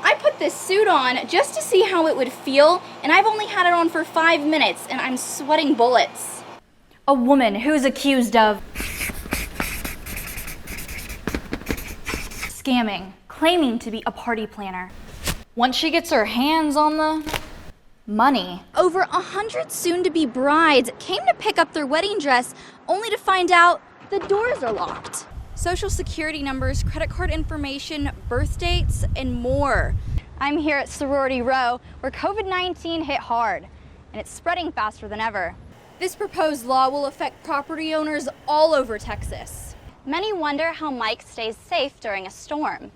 I put this suit on just to see how it would feel, and I've only had it on for 5 minutes, and I'm sweating bullets. A woman who's accused of scamming, claiming to be a party planner. Once she gets her hands on the money. Over 100 soon-to-be brides came to pick up their wedding dress, only to find out the doors are locked. Social security numbers, credit card information, birth dates, and more. I'm here at Sorority Row, where COVID-19 hit hard, and it's spreading faster than ever. This proposed law will affect property owners all over Texas. Many wonder how Mike stays safe during a storm.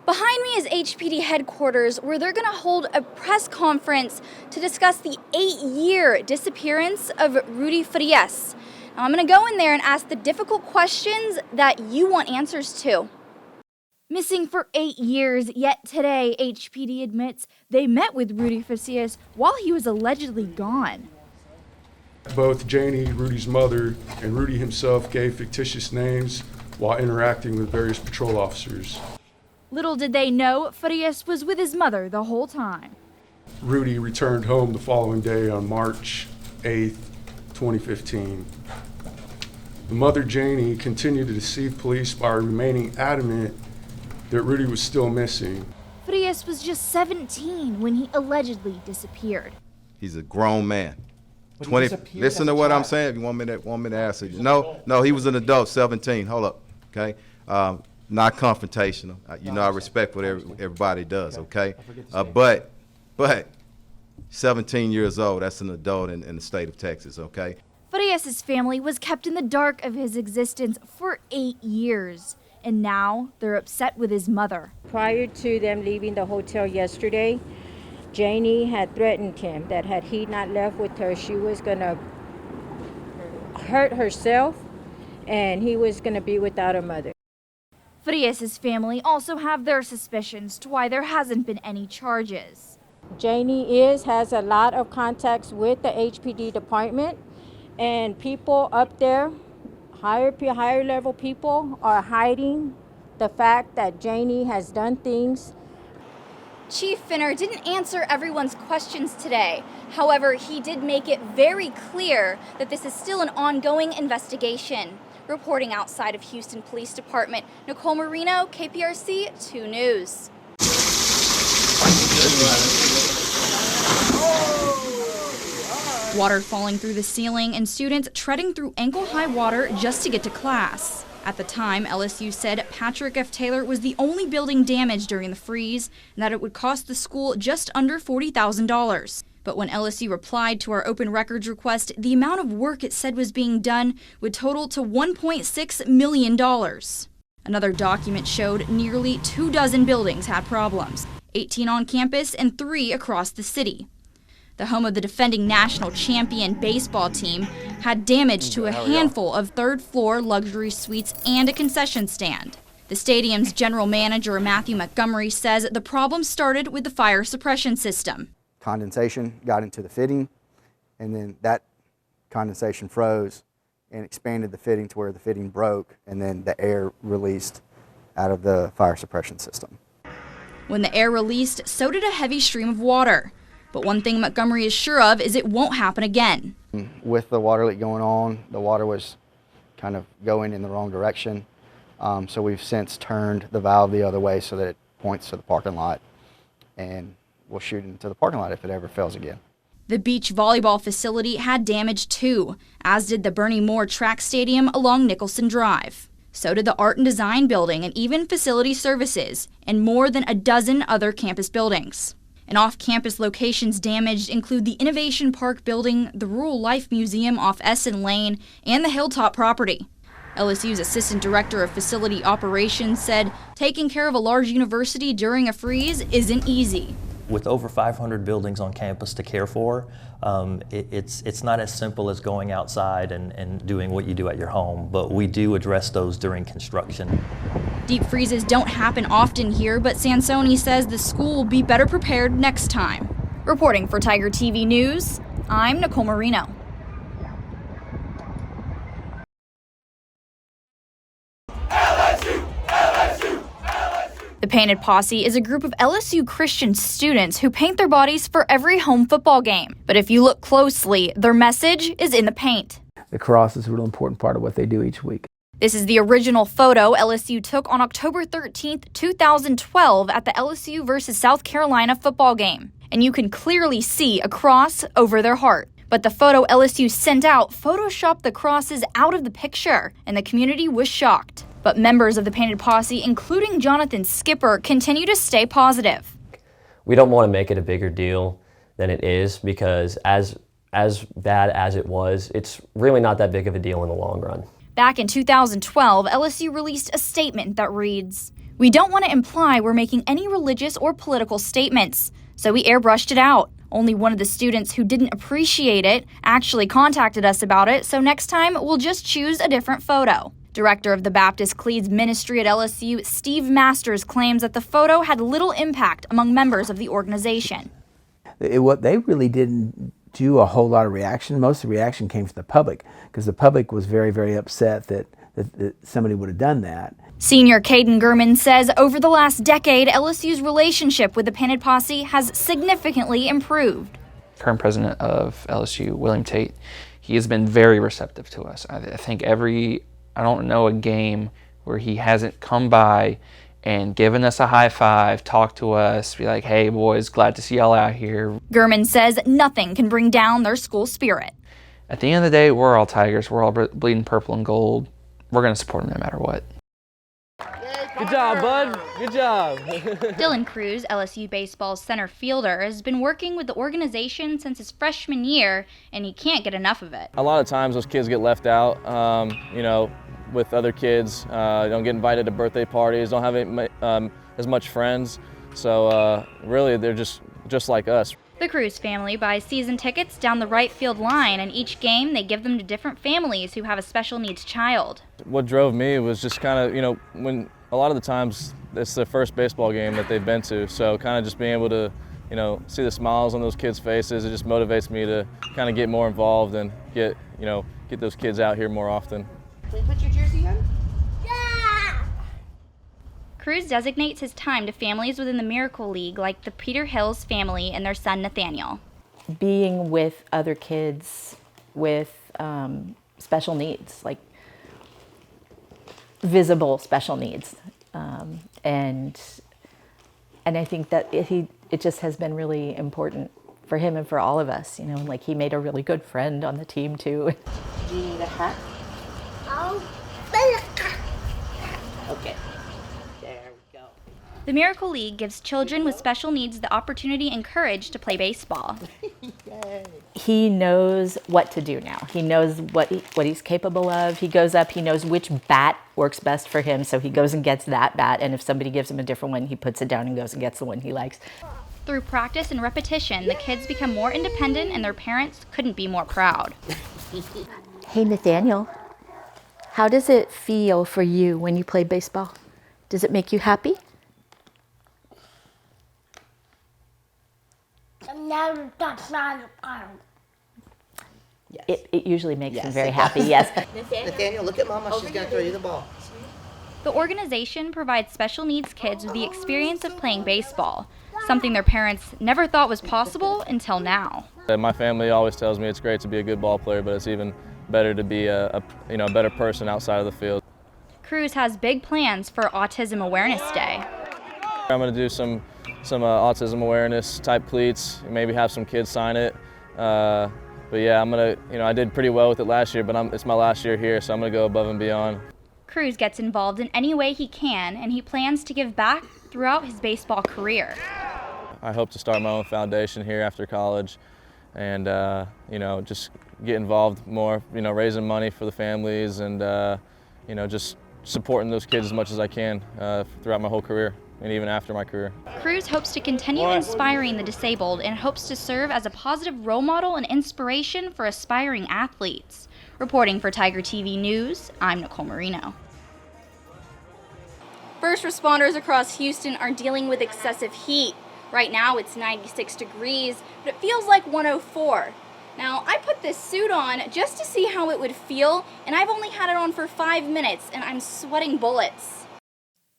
Behind me is HPD headquarters, where they're going to hold a press conference to discuss the 8-year disappearance of Rudy Frias. Now, I'm going to go in there and ask the difficult questions that you want answers to. Missing for 8 years, yet today HPD admits they met with Rudy Frias while he was allegedly gone. Both Janie, Rudy's mother, and Rudy himself gave fictitious names while interacting with various patrol officers. Little did they know Frias was with his mother the whole time. Rudy returned home the following day on March 8th, 2015. The mother, Janie, continued to deceive police by remaining adamant that Rudy was still missing. Frias was just 17 when he allegedly disappeared. He's a grown man. 20. Listen to what I'm saying. If you want me to answer you. No, he was an adult, 17. Hold up, okay? Not confrontational. I respect what everybody does, okay? But 17 years old, that's an adult in the state of Texas, okay? Frias' family was kept in the dark of his existence for 8 years, and now they're upset with his mother. Prior to them leaving the hotel yesterday, Janie had threatened him that had he not left with her, she was going to hurt herself and he was going to be without a mother. Frias' family also have their suspicions to why there hasn't been any charges. Janie has a lot of contacts with the HPD department, and people up there, higher level people, are hiding the fact that Janie has done things. Chief Finner didn't answer everyone's questions today. However, he did make it very clear that this is still an ongoing investigation. Reporting outside of Houston Police Department, Nicole Marino, KPRC 2 News. Water falling through the ceiling and students treading through ankle-high water just to get to class. At the time, LSU said Patrick F. Taylor was the only building damaged during the freeze and that it would cost the school just under $40,000. But when LSU replied to our open records request, the amount of work it said was being done would total to $1.6 million. Another document showed nearly 24 buildings had problems, 18 on campus and 3 across the city. The home of the defending national champion baseball team had damage to a handful of third-floor luxury suites and a concession stand. The stadium's general manager, Matthew Montgomery, says the problem started with the fire suppression system. Condensation got into the fitting, and then that condensation froze and expanded the fitting to where the fitting broke, and then the air released out of the fire suppression system. When the air released, so did a heavy stream of water. But one thing Montgomery is sure of is it won't happen again. With the water leak going on, the water was kind of going in the wrong direction. So we've since turned the valve the other way so that it points to the parking lot, and we'll shoot into the parking lot if it ever fails again. The beach volleyball facility had damage too, as did the Bernie Moore track stadium along Nicholson Drive. So did the Art and Design building and even facility services, and more than a dozen other campus buildings. And off-campus locations damaged include the Innovation Park building, the Rural Life Museum off Essen Lane, and the Hilltop property. LSU's Assistant Director of Facility Operations said taking care of a large university during a freeze isn't easy. With over 500 buildings on campus to care for, it's not as simple as going outside and doing what you do at your home, but we do address those during construction. Deep freezes don't happen often here, but Sansoni says the school will be better prepared next time. Reporting for Tiger TV News, I'm Nicole Marino. The Painted Posse is a group of LSU Christian students who paint their bodies for every home football game. But if you look closely, their message is in the paint. The cross is a real important part of what they do each week. This is the original photo LSU took on October 13th, 2012 at the LSU versus South Carolina football game. And you can clearly see a cross over their heart. But the photo LSU sent out photoshopped the crosses out of the picture, and the community was shocked. But members of the Painted Posse, including Jonathan Skipper, continue to stay positive. We don't want to make it a bigger deal than it is, because as bad as it was, it's really not that big of a deal in the long run. Back in 2012, LSU released a statement that reads, "We don't want to imply we're making any religious or political statements, so we airbrushed it out. Only one of the students who didn't appreciate it actually contacted us about it, so next time we'll just choose a different photo." Director of the Baptist Cleats Ministry at LSU, Steve Masters, claims that the photo had little impact among members of the organization. What they really didn't do a whole lot of reaction. Most of the reaction came from the public, because the public was very, very upset that somebody would have done that. Senior Caden Gurman says over the last decade, LSU's relationship with the Painted Posse has significantly improved. Current president of LSU, William Tate, he has been very receptive to us. I think I don't know a game where he hasn't come by and given us a high five, talk to us, be like, "Hey boys, glad to see y'all out here." Gurman says nothing can bring down their school spirit. At the end of the day, we're all Tigers. We're all bleeding purple and gold. We're going to support them no matter what. Good job, bud. Good job. Dylan Cruz, LSU baseball's center fielder, has been working with the organization since his freshman year, and he can't get enough of it. A lot of times those kids get left out, with other kids. Don't get invited to birthday parties, don't have as much friends. So really, they're just like us. The Cruz family buys season tickets down the right field line, and each game they give them to different families who have a special needs child. What drove me was just kind of, when a lot of the times it's the first baseball game that they've been to, so kind of just being able to, see the smiles on those kids' faces, it just motivates me to kind of get more involved and get those kids out here more often. Can we put your jersey on? Cruz designates his time to families within the Miracle League, like the Peter Hills family and their son Nathaniel. Being with other kids with special needs, like visible special needs, and I think that it just has been really important for him and for all of us. Like he made a really good friend on the team too. Do you need a hat? Okay. The Miracle League gives children with special needs the opportunity and courage to play baseball. He knows what to do now. He knows what he's capable of. He goes up, he knows which bat works best for him, so he goes and gets that bat, and if somebody gives him a different one, he puts it down and goes and gets the one he likes. Through practice and repetition, the kids become more independent, and their parents couldn't be more proud. Hey Nathaniel, how does it feel for you when you play baseball? Does it make you happy? It usually makes him very happy, yes. Nathaniel, look at Mama, she's going to throw you the ball. The organization provides special needs kids with the experience of playing baseball, something their parents never thought was possible until now. My family always tells me it's great to be a good ball player, but it's even better to be a better person outside of the field. Cruz has big plans for Autism Awareness Day. I'm going to do some autism awareness type cleats, maybe have some kids sign it. But yeah, I'm going to, I did pretty well with it last year, but it's my last year here, so I'm going to go above and beyond. Cruz gets involved in any way he can, and he plans to give back throughout his baseball career. I hope to start my own foundation here after college and, just get involved more, raising money for the families and, just supporting those kids as much as I can throughout my whole career and even after my career. Cruz hopes to continue inspiring the disabled and hopes to serve as a positive role model and inspiration for aspiring athletes. Reporting for Tiger TV News, I'm Nicole Marino. First responders across Houston are dealing with excessive heat. Right now it's 96 degrees, but it feels like 104. Now, I put this suit on just to see how it would feel, and I've only had it on for 5 minutes, and I'm sweating bullets.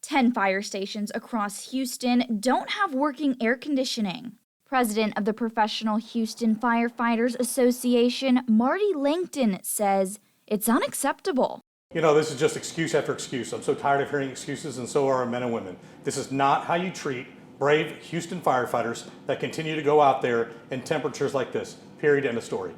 10 fire stations across Houston don't have working air conditioning. President of the Professional Houston Firefighters Association, Marty Langton, says it's unacceptable. You know, this is just excuse after excuse. I'm so tired of hearing excuses, and so are our men and women. This is not how you treat brave Houston firefighters that continue to go out there in temperatures like this. Period. End of story.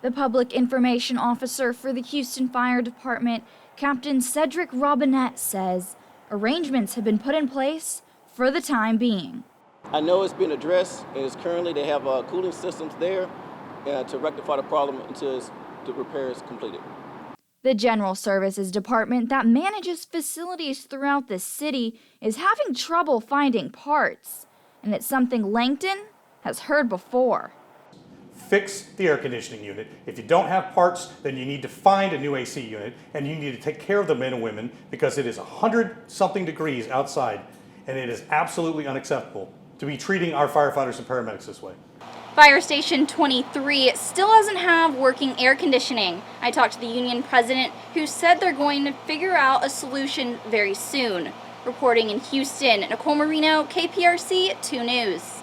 The public information officer for the Houston Fire Department, Captain Cedric Robinette, says arrangements have been put in place for the time being. I know it's been addressed, and it's currently they have cooling systems there to rectify the problem until the repair is completed. The General Services Department that manages facilities throughout the city is having trouble finding parts, and it's something Langton has heard before. Fix the air conditioning unit. If you don't have parts, then you need to find a new AC unit, and you need to take care of the men and women because it is 100-something degrees outside, and it is absolutely unacceptable to be treating our firefighters and paramedics this way. Fire Station 23 still doesn't have working air conditioning. I talked to the union president, who said they're going to figure out a solution very soon. Reporting in Houston, Nicole Marino, KPRC 2 News.